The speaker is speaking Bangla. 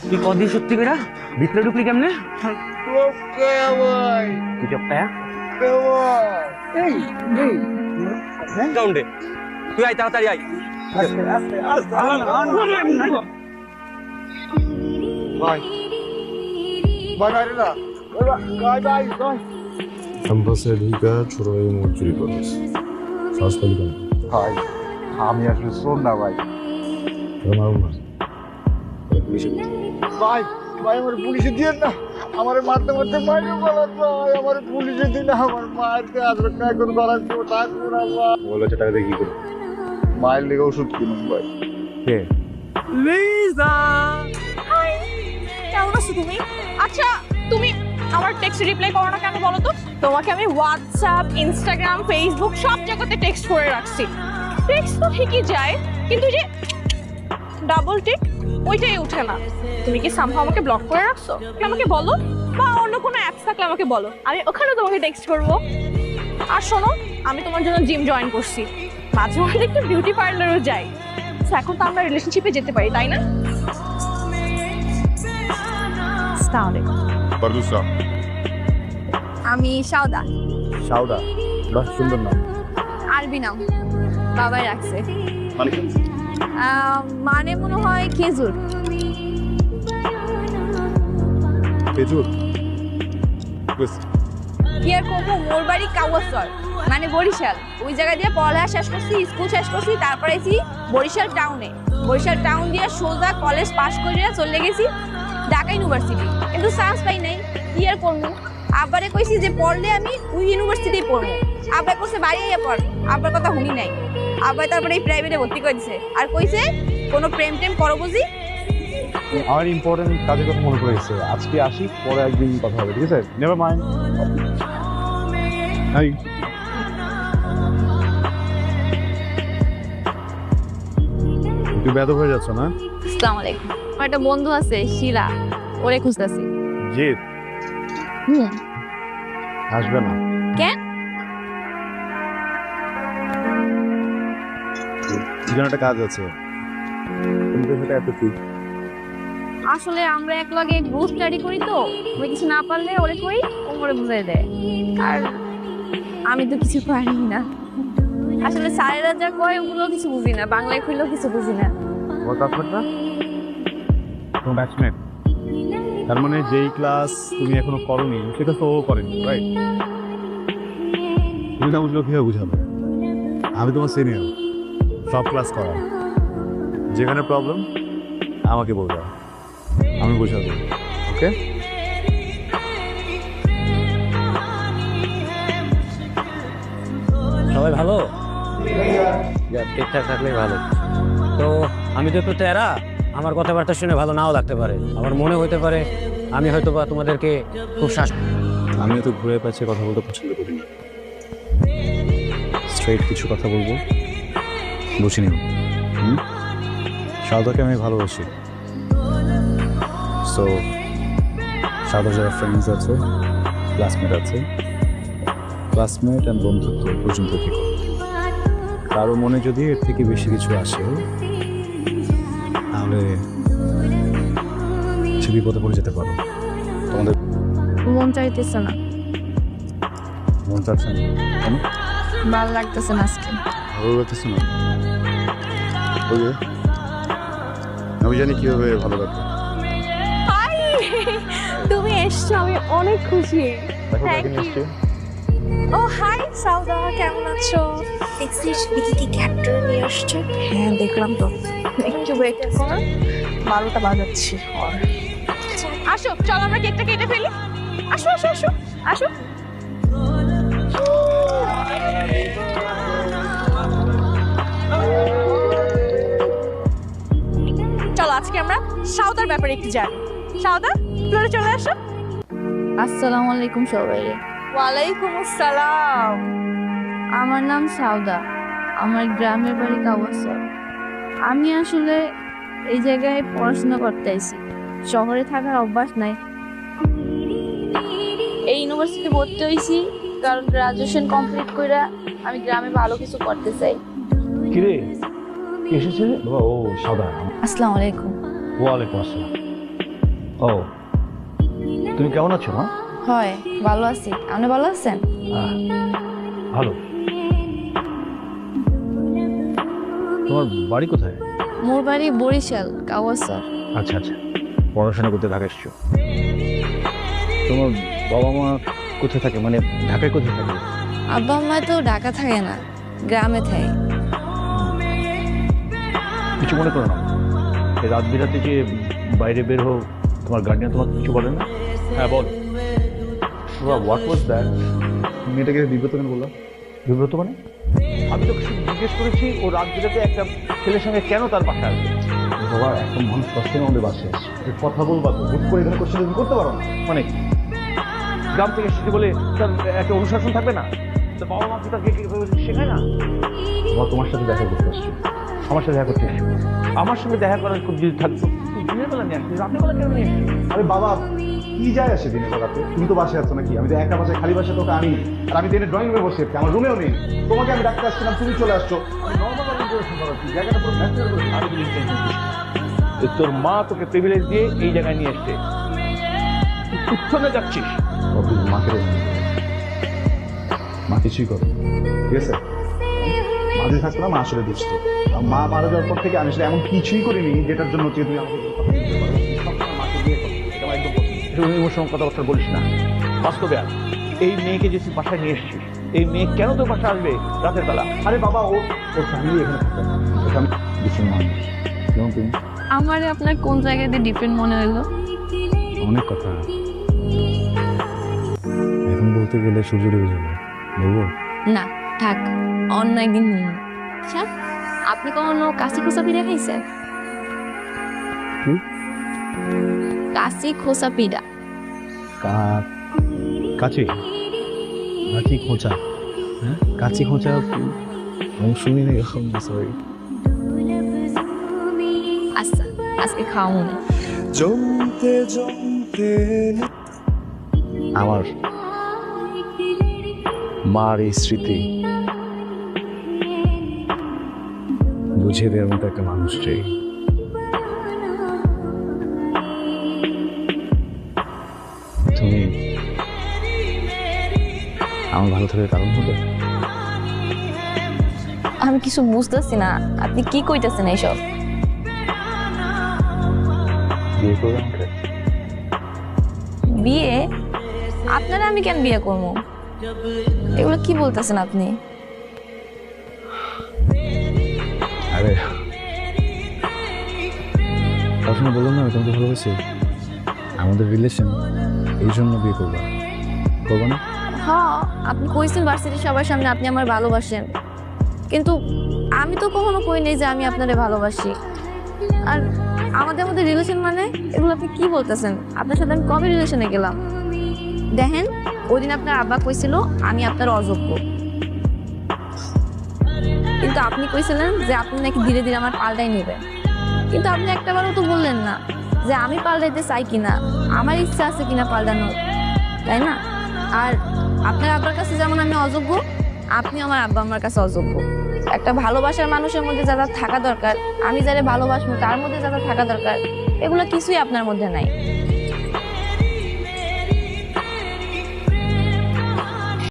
তুই কদিন সত্যি করে ভিতরে ঢুকলি কেমনে? তুই চপটা তুই আয় তাড়াতাড়ি আয়। ক্যাম্পাসে ঢুকা ছোড়াই মোট চুরি করিস শ্বাস পেলি কেন? ভাই আমি আসলে শোন না ভাই। মারুন না পুলিশে ভাই ভাই আমার পুলিশে দিয়ে না, আমার মারতে মারতে মাইরে বলার ভাই, আমার পুলিশে দিন আমার মারতে আসবে না, এখন বলার কেউ থাকবো না ভাই। বলে টাকা দিয়ে কি করবি? মায়ের লেগে ওষুধ কিনুন ভাই। কে? লিজা হাই, কেমন আছো তুমি? আচ্ছা, তুমি আমার টেক্সট রিপ্লাই করো না কেন বলো তো? তোমাকে আমি হোয়াটসঅ্যাপ, ইনস্টাগ্রাম, ফেসবুক সব জায়গাতে টেক্সট করে রাখছি। টেক্সট তো ঠিকই যায়, কিন্তু যে ডাবল টিক ওইটাই ওঠে না। তুমি কি সামহাও আমাকে ব্লক করে রাখছো? আমাকে বলো, বা অন্য কোনো অ্যাপস থাকলে আমাকে বলো, আমি ওখানে তোমাকে টেক্সট করব। আর শোনো, আমি তোমার জন্য জিম জয়েন করছি, মাঝে মাঝে একটু বিউটি পার্লারও যাই। এখন তো আমরা রিলেশনশিপে যেতে পারি, তাই না? আসসালামু আলাইকুম। পারদুসা আমি সাউদা। সাউদা, বাহ সুন্দর নাম। আরবি নাম, বাবাই রাখছে। মানে কি? মানে মনে হয় খেজুর। খেজুর? কি আর করবো, মোর বাড়ি কাওয়াসর, মানে বরিশাল। ওই জায়গা দিয়ে পড়ালেখা শেষ করছি, স্কুল শেষ করছি, তারপরে এসি বরিশাল টাউনে। বরিশাল টাউন দিয়ে সোজা কলেজ পাশ করে চলে গেছি ঢাকা ইউনিভার্সিটি, কিন্তু চান্স পাই নাই। কি আর করবো, আব্বারে কইছি যে পড়লে আমি ওই ইউনিভার্সিটি পড়বো। আব্বা কইছে বাড়ি আইয়া পড়, আব্বার কথা শুনি নাই। আব্বা তারপরে এই প্রাইভেটে ভর্তি করে দিছে, আর কইছে কোনো প্রেম টেম করো বুঝি। আমার ইম্পর্টেন্ট কাজের কথা মনে পড়ে গেছে, আজকে আসি, পরে একদিন কথা হবে, ঠিক আছে? Never mind. হাই, তুই বেদব হয়ে যাচ্ছ না? আসসালামু আলাইকুম। আমার একটা বন্ধু আছে শিলা, ওরে খুঁজতেছি। জিৎ আসবে না। কেন? এখানে একটা কাজ আছে, কিন্তু সেটা এত ঠিক। আসলে আমরা একলগে গ্রুপ স্টাডি করি, তো আমি কিছু না পারলে ওরে কই, ও ওরে বুঝাই দেয়। আর আমি তো কিছু পারি না। আসলে স্যারেরা যা কয় ওগুলো কিছু বুঝি না, বাংলায় কইলেও কিছু বুঝি না। ওর ক্লাসমেটটা তোমার ব্যাচমেট, তার মানে যেই ক্লাস তুমি এখনো করোনি সেটা তো ও করেনি, রাইট? তুমি না বুঝলেও কীভাবে বুঝাবে? আমি তোমার সিনিয়র, সব ক্লাস করা, যেখানে প্রবলেম আমাকে বলবে, আমি বোঝাবো, ওকে? সবাই ভালো? ঠিকঠাক থাকলে ভালো। তো আমি তো একটু তেরা, আমার কথাবার্তা শুনে ভালো নাও লাগতে পারে, আমার মনে হইতে পারে আমি হয়তো বা তোমাদেরকে খুব শ্বাস। আমিও তো ঘুরে পাচ্ছে কথা বলতে পছন্দ করি না, স্ট্রেট কিছু কথা বলবো, বুঝে নিও। সাউদাকে আমি ভালোবাসি, সো সাউদার যারা ফ্রেন্ডস আছে, ক্লাসমেট আছে, ক্লাসমেট অ্যান্ড বন্ধুত্ব পর্যন্ত থেকে কারো মনে যদি এর থেকে বেশি কিছু আসে তাহলে সে বিপদে পড়ে যেতে পারো। তোমাদের মন চাইতেছে না, মন চাচ্ছে না কেন? ভালো লাগতেছে না আজকে। ভালো লাগতেছে না? ওই যে আমি জানি কিভাবে ভালো লাগবে। হাই, তুমি এসছো, আমি অনেক খুশি। দেখো Thank কাকে নিয়ে you. এসছি। ও হাই সাউদা, কেমন আছো? দেখছিস বিকি কি ক্যাপ্টেন নিয়ে আসছে? হ্যাঁ দেখলাম তো। একটু ওয়েট কর, 12টা বাজাচ্ছি। আসো, চল আমরা কেকটা কেটে ফেলি। আসো আসো আসো আসো। চলো আজকে আমরা সাউদার ব্যাপারে একটু জানি। সাউদা, ফ্লোরে চলে আসো। আসসালামু আলাইকুম সবাই। ওয়ালাইকুম আসসালাম। আমার নাম সাউদা, আমার গ্রামের বাড়ি কাওয়াসর। আমি আসলে এই জায়গায় পড়াশোনা করতে আইছি, শহরে থাকার অভ্যাস নাই। এই ইউনিভার্সিটি ভর্তি হয়েছি কারণ গ্রাজুয়েশন কমপ্লিট করে আমি গ্রামে ভালো কিছু করতে চাই। কিরে এসেছে বাবা? ও সাউদা। আসসালামু আলাইকুম। ওয়ালাইকুম আসসালাম। ও, তুমি কেমন আছো মা? হয় ভালো আছি, আপনি ভালো আছেন? ভালো। তোমার বাড়ি কোথায়? মোর বাড়ি বরিশাল কাওয়াসর। আচ্ছা আচ্ছা, পড়াশোনা করতে ঢাকা এসছো। তোমার বাবা মা কোথায় থাকে, মানে ঢাকায় কোথায় থাকে? আব্বা আম্মা তো ঢাকা থাকে না, গ্রামে থাকে। কিছু মনে করো না, এই রাত বিরাতে যে বাইরে বের হোক, তোমার গার্ডিয়ান তোমার কিছু বলে না? হ্যাঁ বল। What was that? মেয়েটাকে বিব্রত কেন বললাম? বিব্রত মানে? আমি তো জিজ্ঞেস করেছি ও রাত বিরাতে একটা ছেলের সঙ্গে কেন তার বাসায় আসবে। বাবা, এখন মানুষ কষ্ট আমাদের বাসায় আসে, কথা বলবা তো, হুট করে এখানে কোশ্চেন তুমি করতে পারো না। মানে গ্রাম থেকে এসেছি বলে তার একটা অনুশাসন থাকবে না? তো বাবা মা তাকে শেখায় না? বাবা তোমার সাথে দেখা করতে আসছি, আমার সাথে দেখা করতে আসছি। আমার সঙ্গে দেখা করার খুব যদি থাকতো দিনের বেলা নিয়ে আসছি, রাতের বেলা কেন নিয়ে আসছি? আরে বাবা, কি যায় আসে দিনে বেলাতে? তুমি তো বাসায় আছো নাকি? আমি তো একা বাসায়, খালি বাসায় তোকে আনি, আর আমি দিনে ড্রয়িং রুমে বসে আছি, আমার রুমেও নেই। তোমাকে আমি ডাকতে আসছিলাম, তুমি চলে আসছো। আমি নর্মাল ইন্টারেকশন করাচ্ছি, জায়গাটা পুরো ন্যাচারাল করে আমি যদি ইন্টারেকশন করছি। তোর মা তোকে প্রিভিলেজ দিয়ে এই জায়গায় নিয়ে এসছে, তুই উচ্ছনে যাচ্ছিস। মাকে মা কিছুই করো, ঠিক আছে? মা যদি থাকতো না, মা আসলে দুষ্ট। আর মা মারা যাওয়ার পর থেকে আমি আসলে এমন কিছুই করিনি যেটার জন্য তুই আমাকে কথা বলতে পারো। সবসময় মাকে দিয়ে করো, এটা আমার একদম পছন্দ। ইমোশনাল কথাবার্তা বলিস না। বাস্তবে আর এই মেয়েকে যে তুই বাসায় নিয়ে এসছিস, এই মেয়ে কেন তোর বাসায় আসবে রাতের বেলা? আরে বাবা, ওর ফ্যামিলি এখানে থাকে না, ওর আমি ভীষণ মানুষ। যেমন তুমি, আমারে আপনার কোন জায়গাতে ডিপেন্ড মনে হলো? অনেক কথা এখন বলতে গেলে সূর্য ডুবে যাবে, বলবো? না থাক, অন্য একদিন নিয়ে। আচ্ছা, আপনি কখনো কাশি খোসা পিঠা খাইছেন? কি? কাশি খোসা পিঠা। কাচি কাচি খোঁচা? হ্যাঁ, কাচি খোঁচা আমি শুনি না, সরি। আচ্ছা, আজকে খাওয়া মনে। আমার মার এই স্মৃতি বুঝিয়ে দেওয়ার মতো একটা মানুষ চাই। তুমি আমার ভালো থাকার কারণ হবে। আমি কিছু বুঝতেছি না, আপনি কি কইতেছেন এইসব? বিয়ে করবে আমাকে? বিয়ে? আপনারা আমি কেন বিয়ে করবো? এগুলো কি বলতেছেন আপনি? আরে সবসময় বললাম না আমি তোমাকে ভালোবাসি, আমাদের রিলেশন, এই জন্য বিয়ে করবা, করবো না? হ্যাঁ, আপনি কইছেন ভার্সিটির সবার সামনে আপনি আমার ভালোবাসেন, কিন্তু আমি তো কখনো কই নাই যে আমি আপনারে ভালোবাসি। আর আমাদের মধ্যে রিলেশন মানে এগুলো আপনি কি বলতেছেন? আপনার সাথে আমি কবে রিলেশনে গেলাম? দেখেন, ওই দিন আপনার আব্বা কইছিল আমি আপনার অযোগ্য, কিন্তু আপনি কইছিলেন যে আপনি নাকি ধীরে ধীরে আমার পাল্টাই নেবেন, কিন্তু আপনি একটাবারও তো বললেন না যে আমি পাল্টাইতে চাই কিনা, আমার ইচ্ছা আছে কিনা পাল্টানোর, তাই না? আর আপনার আব্বার কাছে যেমন আমি অযোগ্য, আপনি আমার আব্বা আমার কাছে অযোগ্য। একটা ভালোবাসার মানুষের মধ্যে যারা থাকা দরকার, আমি যারা ভালোবাসবো তার মধ্যে যারা থাকা দরকার, এগুলো কিছুই আপনার মধ্যে নাই।